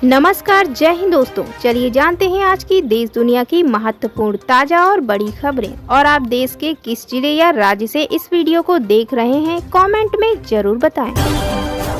नमस्कार, जय हिंद दोस्तों। चलिए जानते हैं आज की देश दुनिया की महत्वपूर्ण ताजा और बड़ी खबरें। और आप देश के किस जिले या राज्य से इस वीडियो को देख रहे हैं, कमेंट में जरूर बताएं।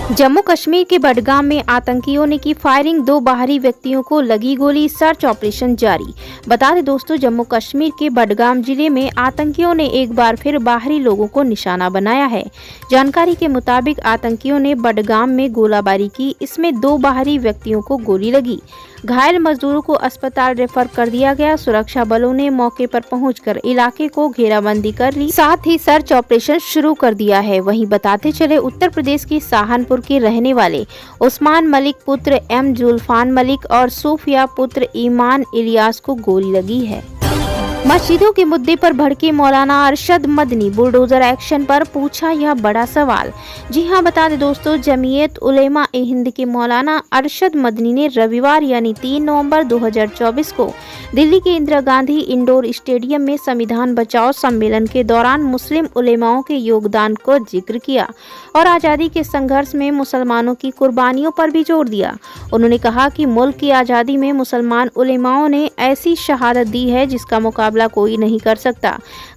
जम्मू कश्मीर के बडगाम में आतंकियों ने की फायरिंग, 2 बाहरी व्यक्तियों को लगी गोली, सर्च ऑपरेशन जारी। बता दें दोस्तों, जम्मू कश्मीर के बडगाम जिले में आतंकियों ने एक बार फिर बाहरी लोगों को निशाना बनाया है। जानकारी के मुताबिक आतंकियों ने बडगाम में गोलाबारी की, इसमें 2 बाहरी व्यक्तियों को गोली लगी। घायल मजदूरों को अस्पताल रेफर कर दिया गया। सुरक्षा बलों ने मौके पर पहुंचकर इलाके को घेराबंदी कर ली, साथ ही सर्च ऑपरेशन शुरू कर दिया है। वहीं बताते चले, उत्तर प्रदेश के सहारनपुर के रहने वाले उस्मान मलिक पुत्र एम जुल्फान मलिक और सूफिया पुत्र ईमान इलियास को गोली लगी है। मस्जिदों के मुद्दे पर भड़के मौलाना अरशद मदनी, बुलडोजर एक्शन पर पूछा यह बड़ा सवाल। जी हां, बता दें दोस्तों, जमीयत उलेमा ए हिंद के मौलाना अरशद मदनी ने रविवार यानी 3 नवंबर 2024 को दिल्ली के इंदिरा गांधी इंडोर स्टेडियम में संविधान बचाओ सम्मेलन के दौरान मुस्लिम उलेमाओं के योगदान को जिक्र किया और आज़ादी के संघर्ष में मुसलमानों की कुर्बानियों पर भी जोर दिया। उन्होंने कहा कि मुल्क की आज़ादी में मुसलमान उलेमाओं ने ऐसी शहादत दी है जिसका मुकाबला कोई नहीं कर सकता।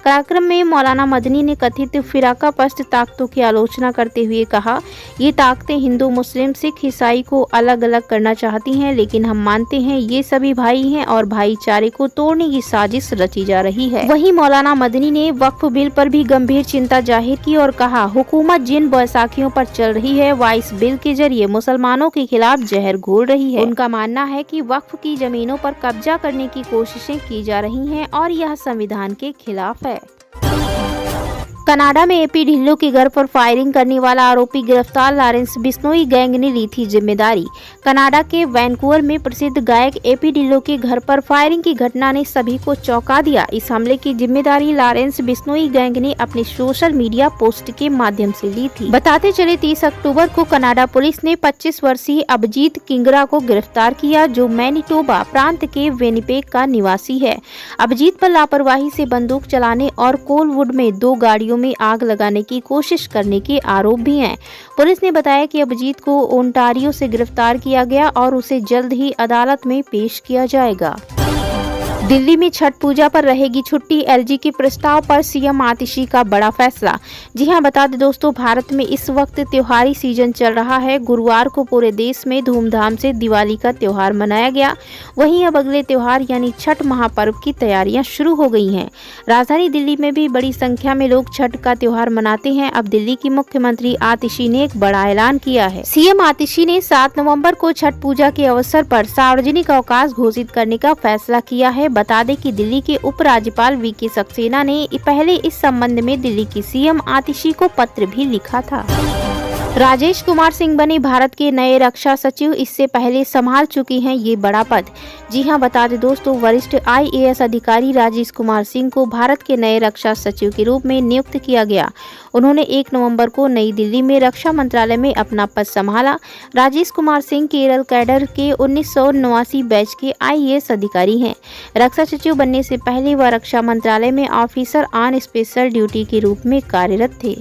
कार्यक्रम में मौलाना मदनी ने कथित फिराकापरस्त ताकतों की आलोचना करते हुए कहा, ये ताकतें हिंदू, मुस्लिम, सिख, ईसाई को अलग अलग करना चाहती हैं, लेकिन हम मानते हैं ये सभी भाई हैं और भाईचारे को तोड़ने की साजिश रची जा रही है। वहीं मौलाना मदनी ने वक्फ बिल पर भी गंभीर चिंता जाहिर की और कहा, हुकूमत जिन बैसाखियों पर चल रही है वह इस बिल के जरिए मुसलमानों के खिलाफ जहर घोल रही है। उनका मानना है कि वक्फ की जमीनों पर कब्जा करने की कोशिशें की जा रही हैं और यह संविधान के खिलाफ है। कनाडा में एपी ढिल्लो के घर पर फायरिंग करने वाला आरोपी गिरफ्तार, लॉरेंस बिश्नोई गैंग ने ली थी जिम्मेदारी। कनाडा के वैंकूवर में प्रसिद्ध गायक एपी ढिल्लो के घर पर फायरिंग की घटना ने सभी को चौंका दिया। इस हमले की जिम्मेदारी लॉरेंस बिश्नोई गैंग ने अपने सोशल मीडिया पोस्ट के माध्यम से ली थी। बताते चले, 30 अक्टूबर को कनाडा पुलिस ने 25 वर्षीय अभिजीत किंगरा को गिरफ्तार किया, जो मैनिटोबा प्रांत के विनिपेग का निवासी है। अभिजीत पर लापरवाही से बंदूक चलाने और कोलवुड में 2 गाड़ियों में आग लगाने की कोशिश करने के आरोप भी हैं। पुलिस ने बताया कि अभिजीत को ओंटारियो से गिरफ्तार किया गया और उसे जल्द ही अदालत में पेश किया जाएगा। दिल्ली में छठ पूजा पर रहेगी छुट्टी, एलजी के प्रस्ताव पर सीएम आतिशी का बड़ा फैसला। जी हां, बता दें दोस्तों, भारत में इस वक्त त्योहारी सीजन चल रहा है। गुरुवार को पूरे देश में धूमधाम से दिवाली का त्योहार मनाया गया। वहीं अब अगले त्योहार यानी छठ महापर्व की तैयारियां शुरू हो गई हैं। राजधानी दिल्ली में भी बड़ी संख्या में लोग छठ का त्योहार मनाते हैं। अब दिल्ली की मुख्यमंत्री आतिशी ने एक बड़ा ऐलान किया है। सीएम आतिशी ने 7 नवम्बर को छठ पूजा के अवसर पर सार्वजनिक अवकाश घोषित करने का फैसला किया है। बता दें कि दिल्ली के उपराज्यपाल वीके सक्सेना ने पहले इस संबंध में दिल्ली की सीएम आतिशी को पत्र भी लिखा था। राजेश कुमार सिंह बने भारत के नए रक्षा सचिव, इससे पहले संभाल चुकी हैं ये बड़ा पद। जी हां, बता दें दोस्तों, वरिष्ठ आईएएस अधिकारी राजेश कुमार सिंह को भारत के नए रक्षा सचिव के रूप में नियुक्त किया गया। उन्होंने 1 नवंबर को नई दिल्ली में रक्षा मंत्रालय में अपना पद संभाला। राजेश कुमार सिंह केरल कैडर के 1989 बैच के आईएएस अधिकारी हैं। रक्षा सचिव बनने से पहले वह रक्षा मंत्रालय में ऑफिसर ऑन स्पेशल ड्यूटी के रूप में कार्यरत थे।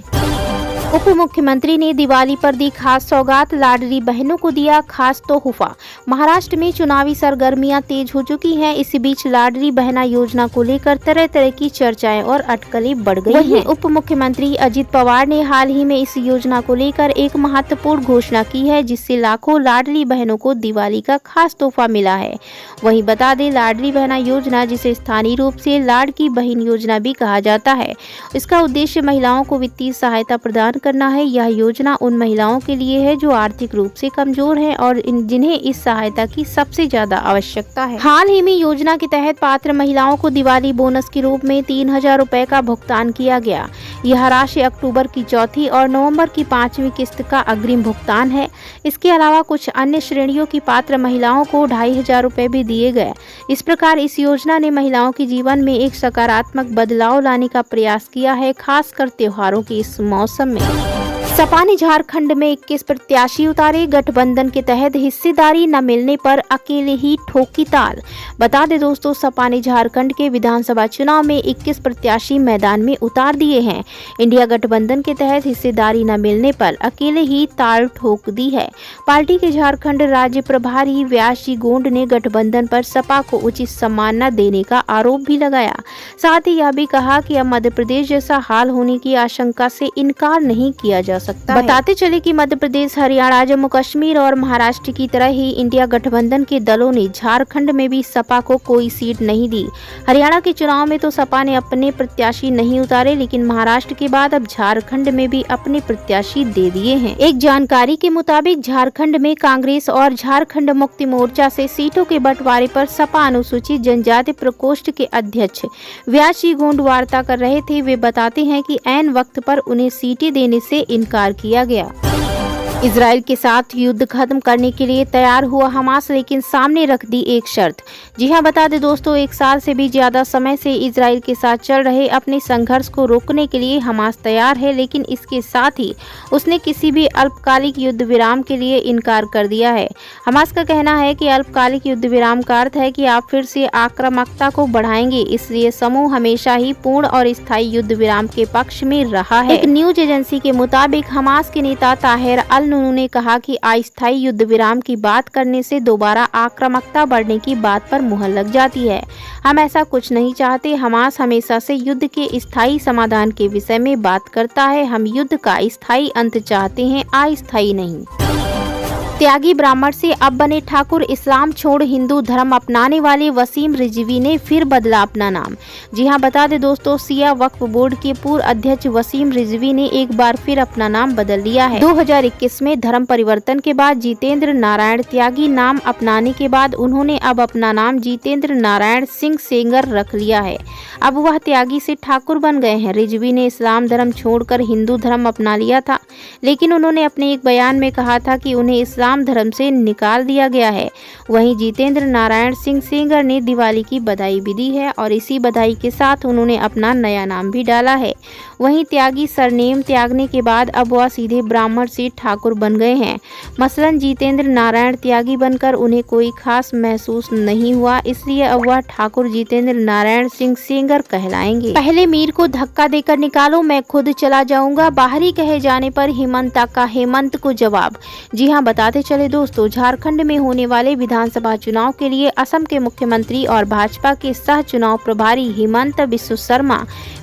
उप मुख्यमंत्री ने दिवाली पर दी खास सौगात, लाडली बहनों को दिया खास तोहफा। महाराष्ट्र में चुनावी सरगर्मियां तेज हो चुकी हैं। इसी बीच लाडली बहना योजना को लेकर तरह तरह की चर्चाएं और अटकलें बढ़ गई हैं। उप मुख्यमंत्री अजित पवार ने हाल ही में इस योजना को लेकर एक महत्वपूर्ण घोषणा की है, जिससे लाखों लाडली बहनों को दिवाली का खास तोहफा मिला है। वहीं बता दें, लाडली बहना योजना, जिसे स्थानीय रूप से लाड की बहन योजना भी कहा जाता है, इसका उद्देश्य महिलाओं को वित्तीय सहायता प्रदान करना है। यह योजना उन महिलाओं के लिए है जो आर्थिक रूप से कमजोर हैं और जिन्हें इस सहायता की सबसे ज्यादा आवश्यकता है। हाल ही में योजना के तहत पात्र महिलाओं को दिवाली बोनस के रूप में 3000 रुपए का भुगतान किया गया। यह राशि अक्टूबर की 4थी और नवंबर की 5वीं किस्त का अग्रिम भुगतान है। इसके अलावा कुछ अन्य श्रेणियों की पात्र महिलाओं को 2500 रुपए भी दिए गए। इस प्रकार इस योजना ने महिलाओं के जीवन में एक सकारात्मक बदलाव लाने का प्रयास किया है, खासकर त्योहारों के इस मौसम में। सपा ने झारखंड में 21 प्रत्याशी उतारे, गठबंधन के तहत हिस्सेदारी न मिलने पर अकेले ही ठोकी ताल। बता दें दोस्तों, सपा ने झारखंड के विधानसभा चुनाव में 21 प्रत्याशी मैदान में उतार दिए हैं। इंडिया गठबंधन के तहत हिस्सेदारी न मिलने पर अकेले ही ताल ठोक दी है। पार्टी के झारखंड राज्य प्रभारी व्यासी गोंड ने गठबंधन पर सपा को उचित सम्मान न देने का आरोप भी लगाया। साथ ही यह भी कहा कि अब मध्य प्रदेश जैसा हाल होने की आशंका से इनकार नहीं किया जा सकता। बताते चले कि मध्य प्रदेश, हरियाणा, जम्मू कश्मीर और महाराष्ट्र की तरह ही इंडिया गठबंधन के दलों ने झारखंड में भी सपा को कोई सीट नहीं दी। हरियाणा के चुनाव में तो सपा ने अपने प्रत्याशी नहीं उतारे, लेकिन महाराष्ट्र के बाद अब झारखंड में भी अपने प्रत्याशी दे दिए हैं। एक जानकारी के मुताबिक झारखंड में कांग्रेस और झारखंड मुक्ति मोर्चा से सीटों के बंटवारे पर सपा अनुसूचित जनजाति प्रकोष्ठ के अध्यक्ष व्यासी गोंड वार्ता कर रहे थे। वे बताते हैं कि ऐन वक्त पर उन्हें सीटें देने से इनकार किया गया। इजराइल के साथ युद्ध खत्म करने के लिए तैयार हुआ हमास, लेकिन सामने रख दी एक शर्त। जी हां, बता दें दोस्तों, 1 साल से भी ज्यादा समय से इजराइल के साथ चल रहे अपने संघर्ष को रोकने के लिए हमास तैयार है, लेकिन इसके साथ ही उसने किसी भी अल्पकालिक युद्ध विराम के लिए इनकार कर दिया है। हमास का कहना है कि अल्पकालिक युद्ध विराम का अर्थ है कि आप फिर से आक्रामकता को बढ़ाएंगे, इसलिए समूह हमेशा ही पूर्ण और स्थायी युद्ध विराम के पक्ष में रहा है। एक न्यूज एजेंसी के मुताबिक हमास के नेता ताहिर अल उन्होंने कहा कि अस्थायी युद्ध विराम की बात करने से दोबारा आक्रामकता बढ़ने की बात पर मुहर लग जाती है। हम ऐसा कुछ नहीं चाहते। हमास हमेशा से युद्ध के स्थायी समाधान के विषय में बात करता है। हम युद्ध का स्थायी अंत चाहते हैं, अस्थायी नहीं। त्यागी ब्राह्मण से अब बने ठाकुर। इस्लाम छोड़ हिंदू धर्म अपनाने वाले वसीम रिजवी ने फिर बदला अपना नाम। जी हां, बता दें दोस्तों, सिया वक्फ बोर्ड के पूर्व अध्यक्ष वसीम रिजवी ने एक बार फिर अपना नाम बदल लिया है। 2021 में धर्म परिवर्तन के बाद जितेंद्र नारायण त्यागी नाम अपनाने के बाद उन्होंने अब अपना नाम जितेंद्र नारायण सिंह सेंगर रख लिया है। अब वह त्यागी से ठाकुर बन गए हैं। रिजवी ने इस्लाम धर्म छोड़कर हिंदू धर्म अपना लिया था, लेकिन उन्होंने अपने एक बयान में कहा था कि उन्हें इस्लाम धर्म से निकाल दिया गया है। वहीं जितेंद्र नारायण सिंह सेंगर ने दिवाली की बधाई भी दी है और इसी बधाई के साथ उन्होंने अपना नया नाम भी डाला है। वहीं त्यागी सरनेम त्यागने के बाद अब वह सीधे ब्राह्मण से ठाकुर बन गए हैं। मसलन जितेंद्र नारायण त्यागी बनकर उन्हें कोई खास महसूस नहीं हुआ, इसलिए अब वह ठाकुर जितेंद्र नारायण सिंह सेंगर कहलाएंगे। पहले मीर को धक्का देकर निकालो, मैं खुद चला जाऊंगा, बाहरी कहे जाने पर हिमंता का हेमंत को जवाब। जी हां, बताते चले दोस्तों, झारखंड में होने वाले विधानसभा चुनाव के लिए असम के मुख्यमंत्री और भाजपा के सह चुनाव प्रभारी हेमंत बिस्व शर्मा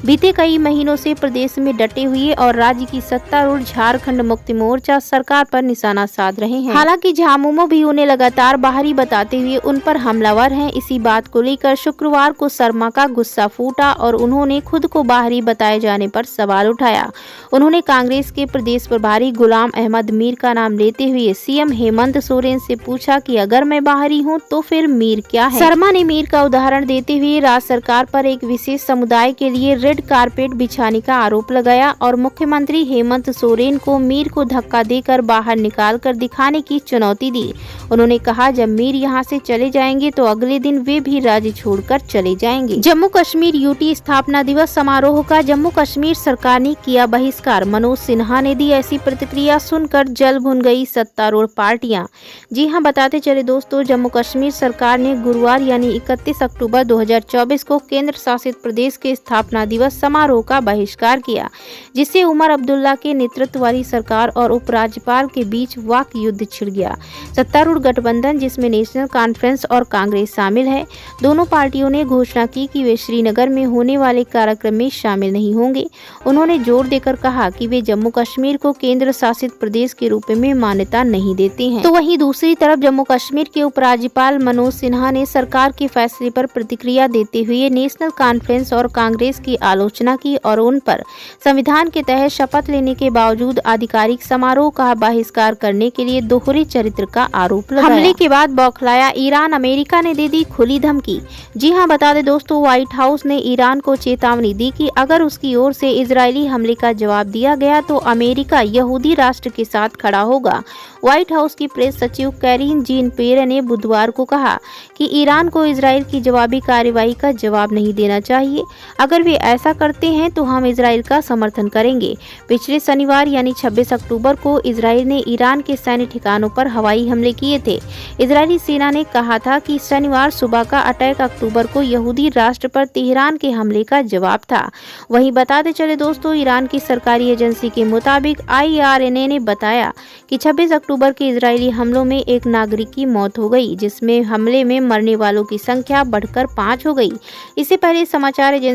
बीते कई महीनों से प्रदेश में डटे हुए और राज्य की सत्तारूढ़ झारखंड मुक्ति मोर्चा सरकार पर निशाना साध रहे हैं। हालांकि झामुमो भी उन्हें लगातार बाहरी बताते हुए उन पर हमलावर हैं। इसी बात को लेकर शुक्रवार को शर्मा का गुस्सा फूटा और उन्होंने खुद को बाहरी बताए जाने पर सवाल उठाया। उन्होंने कांग्रेस के प्रदेश प्रभारी गुलाम अहमद मीर का नाम लेते हुए सीएम हेमंत सोरेन से पूछा कि अगर मैं बाहरी हूं तो फिर मीर क्या है। शर्मा ने मीर का उदाहरण देते हुए राज्य सरकार पर एक विशेष समुदाय के लिए रेड कारपेट बिछाने का आरोप लगाया और मुख्यमंत्री हेमंत सोरेन को मीर को धक्का देकर बाहर निकाल कर दिखाने की चुनौती दी। उन्होंने कहा, जब मीर यहां से चले जाएंगे तो अगले दिन वे भी राज्य छोड़कर चले जाएंगे। जम्मू कश्मीर यूटी स्थापना दिवस समारोह का जम्मू कश्मीर सरकार ने किया बहिष्कार। मनोज सिन्हा ने दी ऐसी प्रतिक्रिया, सुनकर जल भुन गई सत्तारूढ़ पार्टियां। जी हां, बताते चले दोस्तों, जम्मू कश्मीर सरकार ने गुरुवार यानी 31 अक्टूबर 2024 को केंद्र शासित प्रदेश के स्थापना दिवस समारोह का बहिष्कार किया, जिससे उमर अब्दुल्ला के नेतृत्व वाली सरकार और उपराज्यपाल के बीच वाक युद्ध छिड़ गया। सत्तारूढ़ गठबंधन, जिसमें नेशनल कॉन्फ्रेंस और कांग्रेस शामिल है, दोनों पार्टियों ने घोषणा की कि वे श्रीनगर में होने वाले कार्यक्रम में शामिल नहीं होंगे। उन्होंने जोर देकर कहा कि वे जम्मू कश्मीर को केंद्र शासित प्रदेश के रूप में मान्यता नहीं देते हैं। तो वहीं दूसरी तरफ जम्मू कश्मीर के उपराज्यपाल मनोज सिन्हा ने सरकार के फैसले पर प्रतिक्रिया देते हुए नेशनल कॉन्फ्रेंस और कांग्रेस की आलोचना की और उन पर संविधान के तहत शपथ लेने के बावजूद आधिकारिक समारोह का बहिष्कार करने के लिए दोहरे चरित्र का आरोप लगाया। हमले के बाद बौखलाया ईरान, अमेरिका ने दे दी खुली धमकी। जी हां, बता दें दोस्तों, व्हाइट हाउस ने ईरान को चेतावनी दी कि अगर उसकी ओर से इजरायली हमले का जवाब दिया गया तो अमेरिका यहूदी राष्ट्र के साथ खड़ा होगा। व्हाइट हाउस की प्रेस सचिव कैरीन जीन पेयर ने बुधवार को कहा कि ईरान को इजरायल की जवाबी कार्रवाई का जवाब नहीं देना चाहिए। अगर वे ऐसा करते हैं तो हम इजराइल का समर्थन करेंगे। पिछले शनिवार यानी 26 अक्टूबर को इजराइल ने ईरान के सैन्य ठिकानों पर हवाई हमले किए थे। इजरायली सेना ने कहा था कि शनिवार सुबह का अटैक अक्टूबर को यहूदी राष्ट्र पर तेहरान के हमले का जवाब था। वहीं बताते चले दोस्तों, ईरान की सरकारी एजेंसी के मुताबिक IRNA ने बताया कि 26 अक्टूबर के इजरायली हमलों में एक नागरिक की मौत हो गई, जिसमें हमले में मरने वालों की संख्या बढ़कर 5 हो गई। इससे पहले समाचार एजेंसी